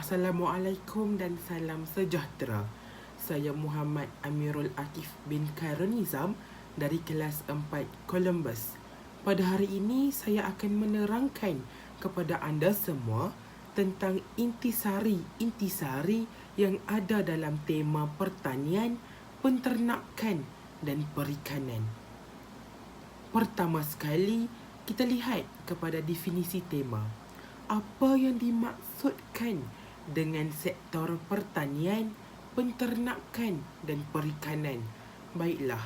Assalamualaikum dan salam sejahtera. Saya Muhammad Amirul Atif bin Khairul Nizam dari kelas 4 Columbus. Pada hari ini saya akan menerangkan kepada anda semua tentang intisari yang ada dalam tema pertanian, penternakan dan perikanan. Pertama sekali, kita lihat kepada definisi tema. Apa yang dimaksudkan dengan sektor pertanian, penternakan dan perikanan? Baiklah,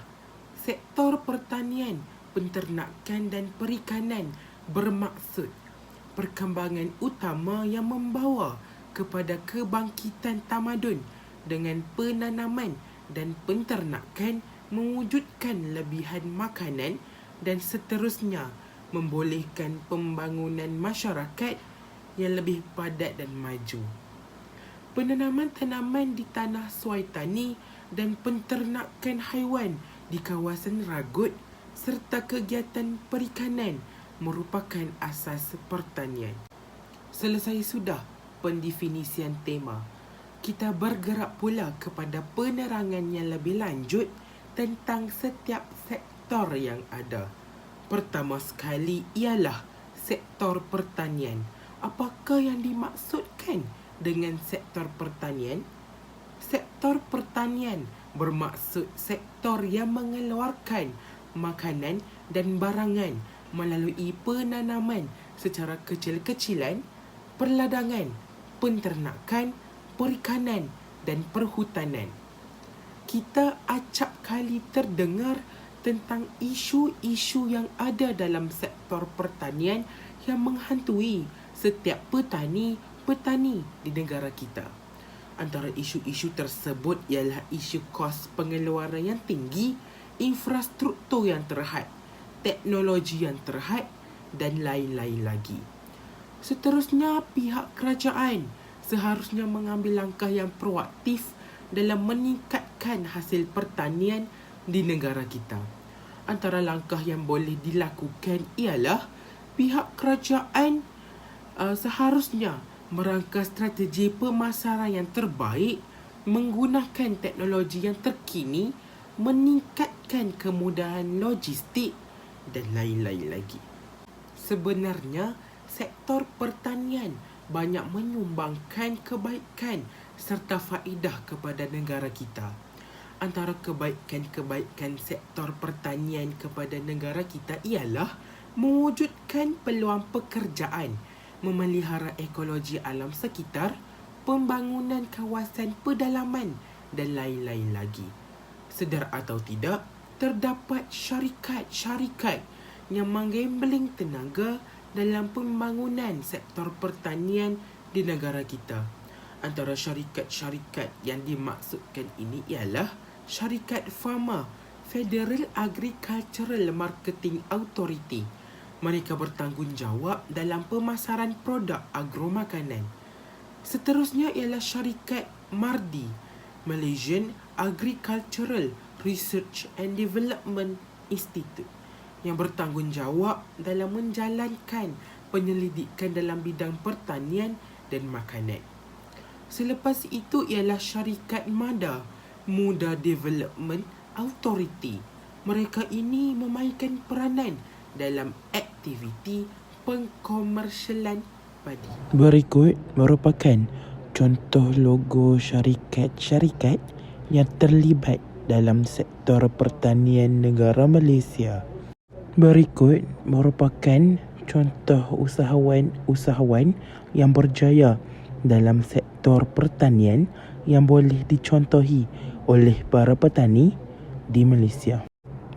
sektor pertanian, penternakan dan perikanan bermaksud perkembangan utama yang membawa kepada kebangkitan tamadun dengan penanaman dan penternakan mewujudkan lebihan makanan dan seterusnya membolehkan pembangunan masyarakat yang lebih padat dan maju. Penanaman tanaman di tanah suai tani dan penternakan haiwan di kawasan ragut serta kegiatan perikanan merupakan asas pertanian. Selesai sudah pendefinisian tema. Kita bergerak pula kepada penerangan yang lebih lanjut tentang setiap sektor yang ada. Pertama sekali ialah sektor pertanian. Apakah yang dimaksudkan dengan sektor pertanian? Sektor pertanian bermaksud sektor yang mengeluarkan makanan dan barangan melalui penanaman secara kecil-kecilan, perladangan, penternakan, perikanan dan perhutanan. Kita acap kali terdengar tentang isu-isu yang ada dalam sektor pertanian yang menghantui setiap petani di negara kita. Antara isu-isu tersebut ialah isu kos pengeluaran yang tinggi, infrastruktur yang terhad, teknologi yang terhad dan lain-lain lagi. Seterusnya, pihak kerajaan seharusnya mengambil langkah yang proaktif dalam meningkatkan hasil pertanian di negara kita. Antara langkah yang boleh dilakukan ialah pihak kerajaan seharusnya merangka strategi pemasaran yang terbaik, menggunakan teknologi yang terkini, meningkatkan kemudahan logistik dan lain-lain lagi. Sebenarnya, sektor pertanian banyak menyumbangkan kebaikan serta faedah kepada negara kita. Antara kebaikan sektor pertanian kepada negara kita ialah mewujudkan peluang pekerjaan, memelihara ekologi alam sekitar, pembangunan kawasan pedalaman dan lain-lain lagi. Sedar atau tidak, terdapat syarikat-syarikat yang menggambling tenaga dalam pembangunan sektor pertanian di negara kita. Antara syarikat-syarikat yang dimaksudkan ini ialah syarikat FAMA, Federal Agricultural Marketing Authority. Mereka bertanggungjawab dalam pemasaran produk agromakanan. Seterusnya ialah syarikat MARDI, Malaysian Agricultural Research and Development Institute, yang bertanggungjawab dalam menjalankan penyelidikan dalam bidang pertanian dan makanan. Selepas itu ialah syarikat MADA, Muda Development Authority. Mereka ini memainkan peranan dalam aktiviti pengkomersialan padi. Berikut merupakan contoh logo syarikat-syarikat yang terlibat dalam sektor pertanian negara Malaysia. Berikut merupakan contoh usahawan yang berjaya dalam sektor pertanian yang boleh dicontohi oleh para petani di Malaysia.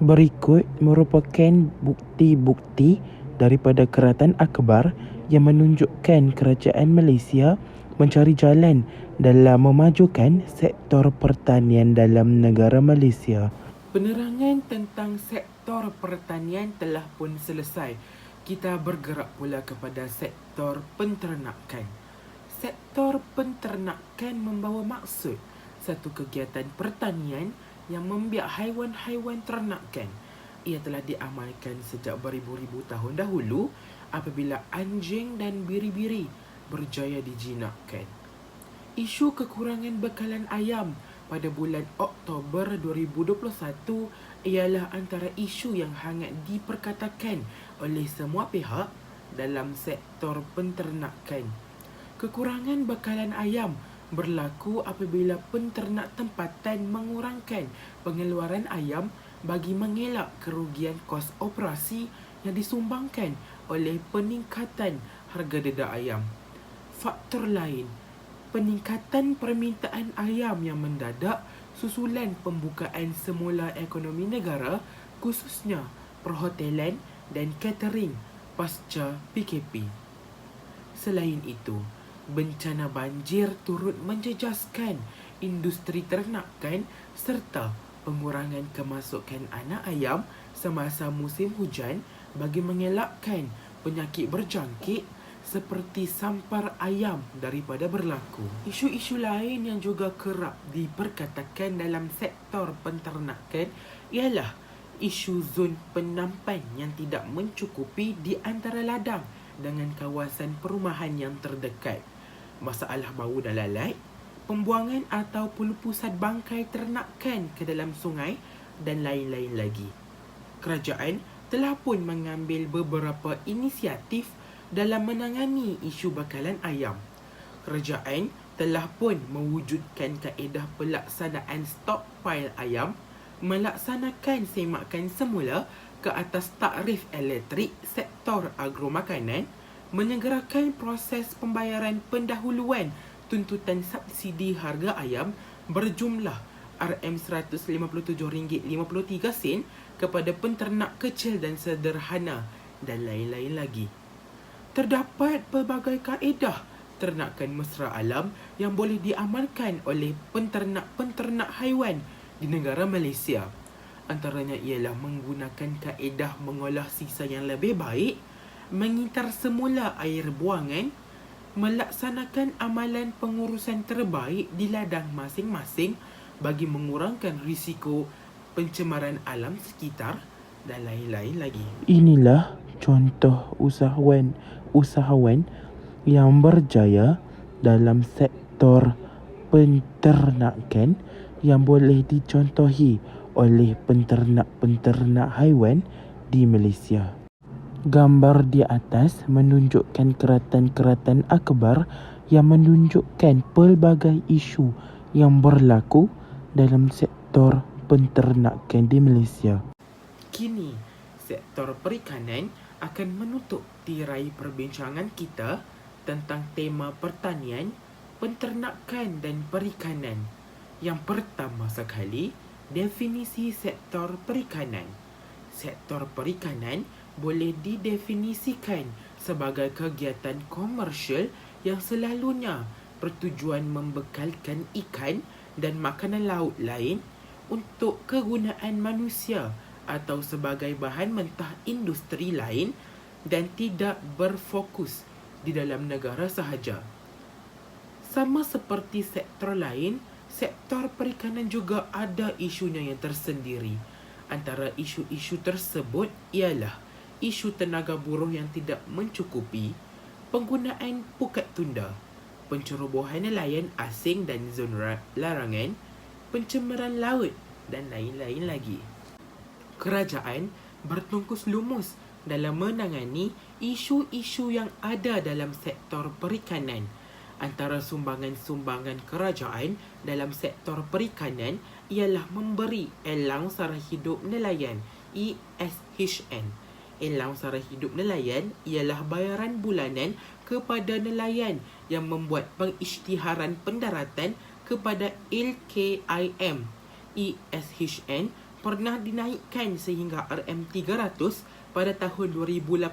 Berikut merupakan bukti-bukti daripada Kerajaan Akbar yang menunjukkan kerajaan Malaysia mencari jalan dalam memajukan sektor pertanian dalam negara Malaysia. Penerangan tentang sektor pertanian telah pun selesai. Kita bergerak pula kepada sektor penternakan. Sektor penternakan membawa maksud satu kegiatan pertanian yang membiak haiwan-haiwan ternakan. Ia telah diamalkan sejak beribu-ribu tahun dahulu apabila anjing dan biri-biri berjaya dijinakkan. Isu kekurangan bekalan ayam pada bulan Oktober 2021 ialah antara isu yang hangat diperkatakan oleh semua pihak dalam sektor penternakan. Kekurangan bekalan ayam berlaku apabila penternak tempatan mengurangkan pengeluaran ayam bagi mengelak kerugian kos operasi yang disumbangkan oleh peningkatan harga dedak ayam. Faktor lain, peningkatan permintaan ayam yang mendadak susulan pembukaan semula ekonomi negara, khususnya perhotelan dan catering pasca PKP. Selain itu, bencana banjir turut menjejaskan industri ternakan serta pengurangan kemasukan anak ayam semasa musim hujan bagi mengelakkan penyakit berjangkit seperti sampar ayam daripada berlaku. Isu-isu lain yang juga kerap diperkatakan dalam sektor penternakan ialah isu zon penampan yang tidak mencukupi di antara ladang dengan kawasan perumahan yang terdekat, masalah bau dan lalat, pembuangan atau pelupusan bangkai ternakan ke dalam sungai dan lain-lain lagi. Kerajaan telah pun mengambil beberapa inisiatif dalam menangani isu bekalan ayam. Kerajaan telah pun mewujudkan kaedah pelaksanaan stockpile ayam, melaksanakan semakan semula ke atas takrif elektrik sektor agromakanan, menyegerakan proses pembayaran pendahuluan tuntutan subsidi harga ayam berjumlah RM157.53 kepada penternak kecil dan sederhana dan lain-lain lagi. Terdapat pelbagai kaedah ternakan mesra alam yang boleh diamalkan oleh penternak-penternak haiwan di negara Malaysia. Antaranya ialah menggunakan kaedah mengolah sisa yang lebih baik, mengitar semula air buangan, melaksanakan amalan pengurusan terbaik di ladang masing-masing bagi mengurangkan risiko pencemaran alam sekitar dan lain-lain lagi. Inilah contoh usahawan yang berjaya dalam sektor penternakan yang boleh dicontohi oleh penternak-penternak haiwan di Malaysia. Gambar di atas menunjukkan keratan-keratan akbar yang menunjukkan pelbagai isu yang berlaku dalam sektor penternakan di Malaysia. Kini, sektor perikanan akan menutup tirai perbincangan kita tentang tema pertanian, penternakan dan perikanan. Yang pertama sekali, definisi sektor perikanan. Sektor perikanan boleh didefinisikan sebagai kegiatan komersial yang selalunya bertujuan membekalkan ikan dan makanan laut lain untuk kegunaan manusia atau sebagai bahan mentah industri lain dan tidak berfokus di dalam negara sahaja. Sama seperti sektor lain, sektor perikanan juga ada isunya yang tersendiri. Antara isu-isu tersebut ialah isu tenaga buruh yang tidak mencukupi, penggunaan pukat tunda, pencerobohan nelayan asing dan zon larangan, pencemaran laut dan lain-lain lagi. Kerajaan bertungkus lumus dalam menangani isu-isu yang ada dalam sektor perikanan. Antara sumbangan-sumbangan kerajaan dalam sektor perikanan ialah memberi elang sara hidup nelayan ESHN. Elang sara hidup nelayan ialah bayaran bulanan kepada nelayan yang membuat pengisytiharan pendaratan kepada LKIM. ESHN pernah dinaikkan sehingga RM300 pada tahun 2018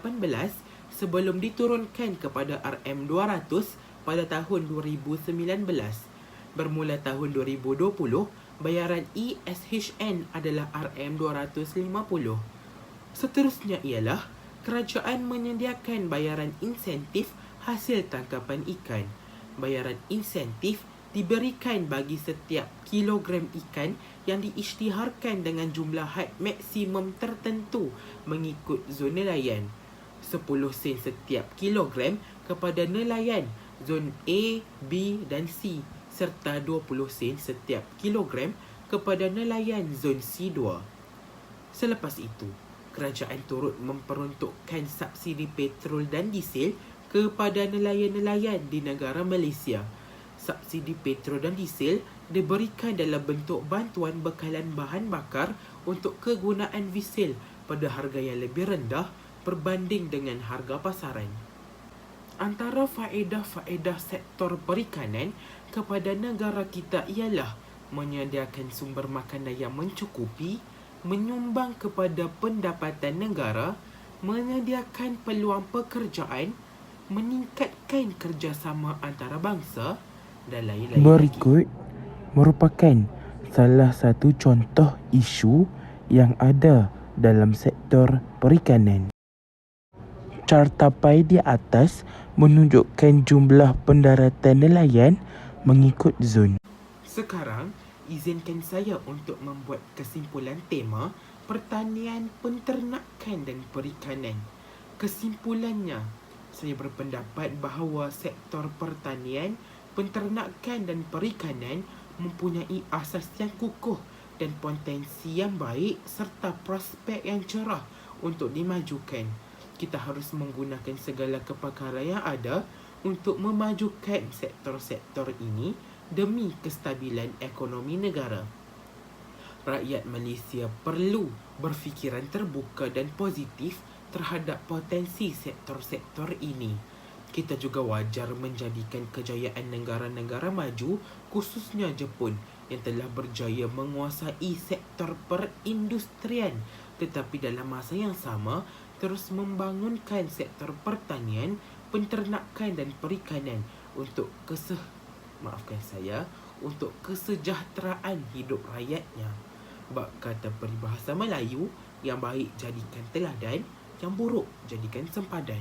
sebelum diturunkan kepada RM200 pada tahun 2019. Bermula tahun 2020, bayaran ESHN adalah RM250. Seterusnya ialah kerajaan menyediakan bayaran insentif hasil tangkapan ikan. Bayaran insentif diberikan bagi setiap kilogram ikan yang diisytiharkan dengan jumlah had maksimum tertentu mengikut zon nelayan. 10 sen setiap kilogram kepada nelayan zon A, B dan C serta 20 sen setiap kilogram kepada nelayan zon C2. Selepas itu, kerajaan turut memperuntukkan subsidi petrol dan diesel kepada nelayan-nelayan di negara Malaysia. Subsidi petrol dan diesel diberikan dalam bentuk bantuan bekalan bahan bakar untuk kegunaan diesel pada harga yang lebih rendah berbanding dengan harga pasaran. Antara faedah-faedah sektor perikanan kepada negara kita ialah menyediakan sumber makanan yang mencukupi, menyumbang kepada pendapatan negara, menyediakan peluang pekerjaan, meningkatkan kerjasama antarabangsa dan lain-lain. Berikut merupakan salah satu contoh isu yang ada dalam sektor perikanan. Cartapai di atas menunjukkan jumlah pendaratan nelayan mengikut zon. Sekarang, izinkan saya untuk membuat kesimpulan tema pertanian, penternakan dan perikanan. Kesimpulannya, saya berpendapat bahawa sektor pertanian, penternakan dan perikanan mempunyai asas yang kukuh dan potensi yang baik serta prospek yang cerah untuk dimajukan. Kita harus menggunakan segala kepakaran yang ada untuk memajukan sektor-sektor ini demi kestabilan ekonomi negara. Rakyat Malaysia perlu berfikiran terbuka dan positif terhadap potensi sektor-sektor ini. Kita juga wajar menjadikan kejayaan negara-negara maju, khususnya Jepun, yang telah berjaya menguasai sektor perindustrian, tetapi dalam masa yang sama terus membangunkan sektor pertanian, penternakan dan perikanan untuk untuk kesejahteraan hidup rakyatnya. Bab kata peribahasa Melayu, yang baik jadikan teladan, yang buruk jadikan sempadan.